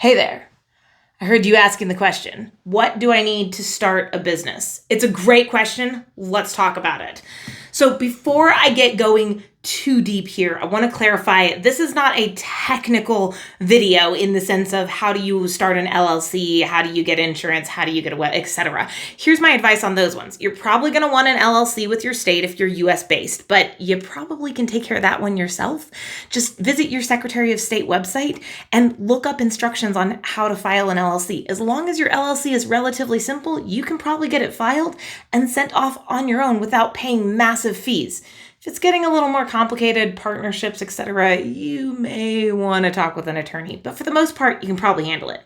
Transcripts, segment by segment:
Hey there. I heard you asking the question, what do I need to start a business? It's a great question. Let's talk about it. So before I get going too deep here, I want to clarify this is not a technical video in the sense of how do you start an LLC, how do you get insurance, how do you get a web, etc. Here's my advice on those ones. You're probably going to want an LLC with your state if you're US based, but you probably can take care of that one yourself. Just visit your Secretary of State website and look up instructions on how to file an LLC. As long as your LLC is relatively simple, you can probably get it filed and sent off on your own without paying massive fees. If it's getting a little more complicated, partnerships, etc., you may want to talk with an attorney, but for the most part, you can probably handle it.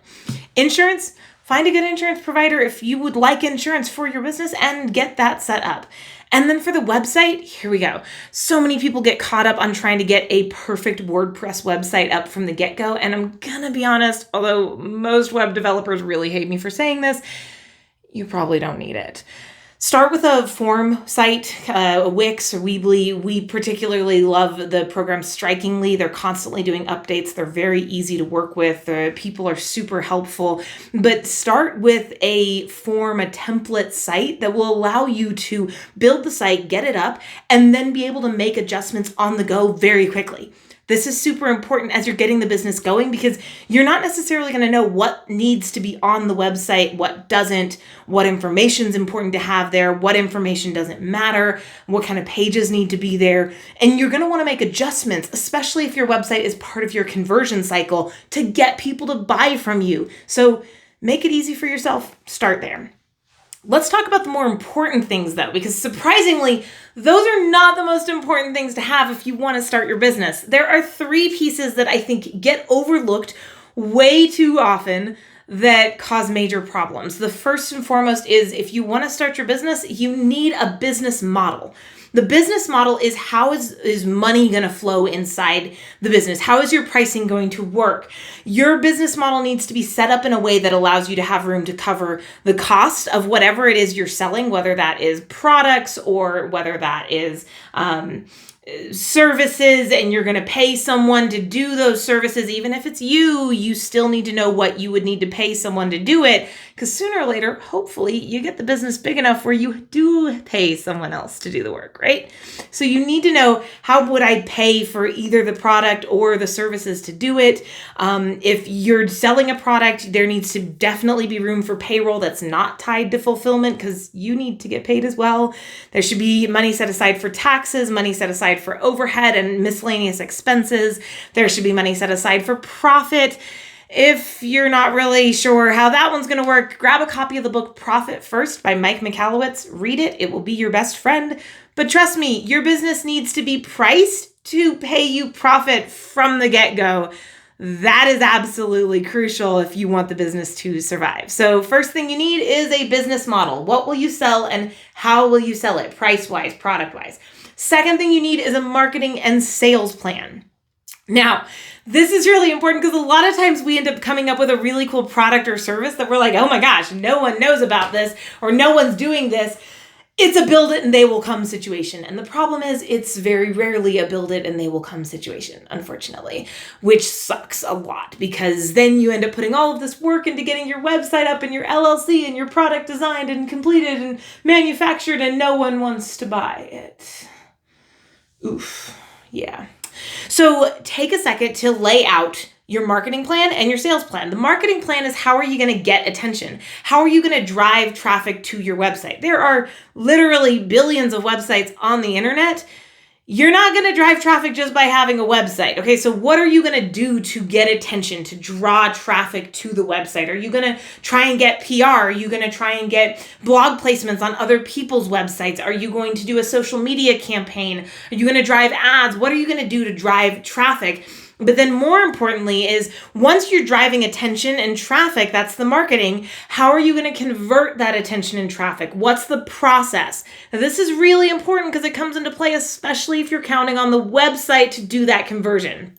Insurance, find a good insurance provider if you would like insurance for your business and get that set up. And then for the website, here we go. So many people get caught up on trying to get a perfect WordPress website up from the get-go, and I'm gonna be honest, although most web developers really hate me for saying this, you probably don't need it. Start with a form site, Wix or Weebly. We particularly love the program Strikingly. They're constantly doing updates. They're very easy to work with. The people are super helpful. But start with a form, a template site that will allow you to build the site, get it up, and then be able to make adjustments on the go very quickly. This is super important as you're getting the business going because you're not necessarily going to know what needs to be on the website, what doesn't, what information is important to have there, what information doesn't matter, what kind of pages need to be there. And you're going to want to make adjustments, especially if your website is part of your conversion cycle to get people to buy from you. So make it easy for yourself. Start there. Let's talk about the more important things though, because surprisingly, those are not the most important things to have if you want to start your business. There are three pieces that I think get overlooked way too often that cause major problems. The first and foremost is if you want to start your business, you need a business model. The business model is how is money going to flow inside the business? How is your pricing going to work? Your business model needs to be set up in a way that allows you to have room to cover the cost of whatever it is you're selling, whether that is products or whether that is services, and you're going to pay someone to do those services. Even if it's you still need to know what you would need to pay someone to do it, because sooner or later, hopefully, you get the business big enough where you do pay someone else to do the work, right? So you need to know, how would I pay for either the product or the services to do it? If you're selling a product, there needs to definitely be room for payroll that's not tied to fulfillment, because you need to get paid as well. There should be money set aside for taxes, money set aside for overhead and miscellaneous expenses. There should be money set aside for profit. If you're not really sure how that one's going to work, grab a copy of the book Profit First by Mike Michalowicz. Read it. It will be your best friend. But trust me, your business needs to be priced to pay you profit from the get-go. That is absolutely crucial if you want the business to survive. So first thing you need is a business model. What will you sell and how will you sell it? Price-wise, product-wise. Second thing you need is a marketing and sales plan. Now, this is really important because a lot of times we end up coming up with a really cool product or service that we're like, oh my gosh, no one knows about this or no one's doing this. It's a build it and they will come situation. And the problem is it's very rarely a build it and they will come situation, unfortunately, which sucks a lot because then you end up putting all of this work into getting your website up and your LLC and your product designed and completed and manufactured and no one wants to buy it. Oof, yeah. So take a second to lay out your marketing plan and your sales plan. The marketing plan is how are you going to get attention? How are you going to drive traffic to your website? There are literally billions of websites on the internet. You're not going to drive traffic just by having a website. Okay, so what are you going to do to get attention, to draw traffic to the website? Are you going to try and get PR? Are you going to try and get blog placements on other people's websites? Are you going to do a social media campaign? Are you going to drive ads? What are you going to do to drive traffic? But then more importantly is once you're driving attention and traffic, that's the marketing, how are you going to convert that attention and traffic? What's the process? Now, this is really important because it comes into play, especially if you're counting on the website to do that conversion.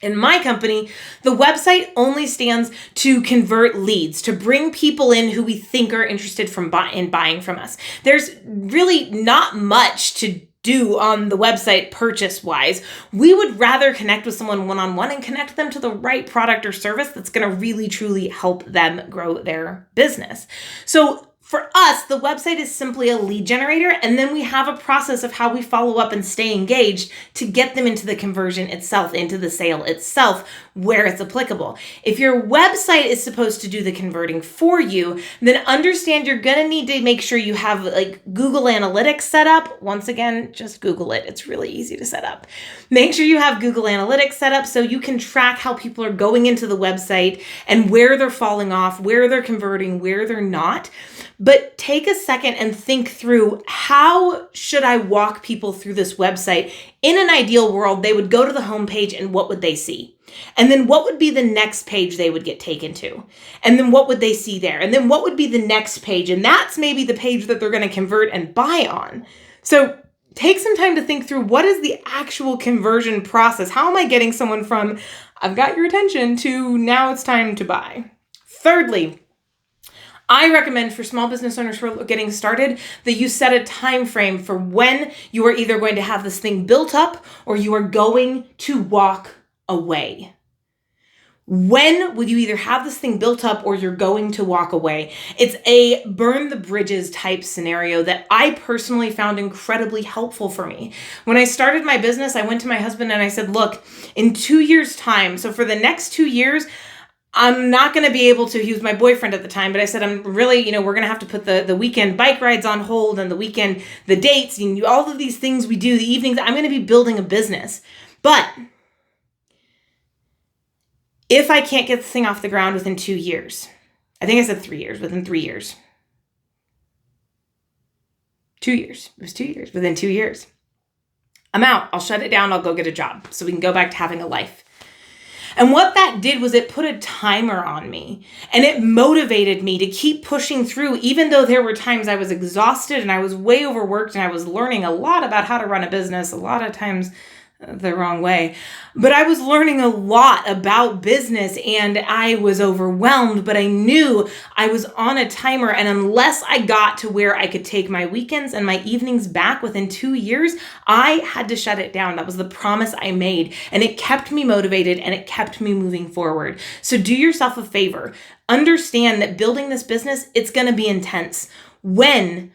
In my company, the website only stands to convert leads, to bring people in who we think are interested in buying from us. There's really not much to do on the website purchase-wise. We would rather connect with someone one-on-one and connect them to the right product or service that's going to really, truly help them grow their business. So for us, the website is simply a lead generator, and then we have a process of how we follow up and stay engaged to get them into the conversion itself, into the sale itself, where it's applicable. If your website is supposed to do the converting for you, then understand you're going to need to make sure you have like Google Analytics set up. Once again, just Google it. It's really easy to set up. Make sure you have Google Analytics set up so you can track how people are going into the website and where they're falling off, where they're converting, where they're not. But take a second and think through, how should I walk people through this website? In an ideal world, they would go to the homepage, and what would they see? And then what would be the next page they would get taken to? And then what would they see there? And then what would be the next page? And that's maybe the page that they're going to convert and buy on. So take some time to think through, what is the actual conversion process? How am I getting someone from, I've got your attention, to now it's time to buy? Thirdly, I recommend for small business owners who are getting started that you set a time frame for when you are either going to have this thing built up or you are going to walk away. When will you either have this thing built up or you're going to walk away? It's a burn the bridges type scenario that I personally found incredibly helpful for me. When I started my business, I went to my husband and I said, look, in 2 years' time, so for the next 2 years, I'm not going to be able to, he was my boyfriend at the time, but I said, I'm really, we're going to have to put the weekend bike rides on hold and the dates, and all of these things we do, the evenings. I'm going to be building a business. But if I can't get the thing off the ground within 2 years, I think I said 3 years, within 3 years. 2 years. It was 2 years. Within 2 years. I'm out. I'll shut it down. I'll go get a job so we can go back to having a life. And what that did was it put a timer on me, and it motivated me to keep pushing through, even though there were times I was exhausted and I was way overworked and I was learning a lot about how to run a business, a lot of times the wrong way. But I was learning a lot about business and I was overwhelmed, but I knew I was on a timer, and unless I got to where I could take my weekends and my evenings back within 2 years, I had to shut it down. That was the promise I made, and it kept me motivated and it kept me moving forward. So do yourself a favor. Understand that building this business, it's going to be intense. When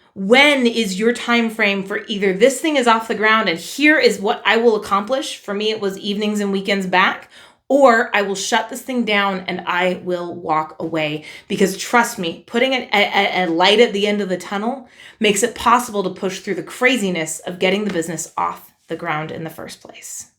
is your time frame for either this thing is off the ground and here is what I will accomplish? For me, it was evenings and weekends back, or I will shut this thing down and I will walk away. Because trust me, putting a light at the end of the tunnel makes it possible to push through the craziness of getting the business off the ground in the first place.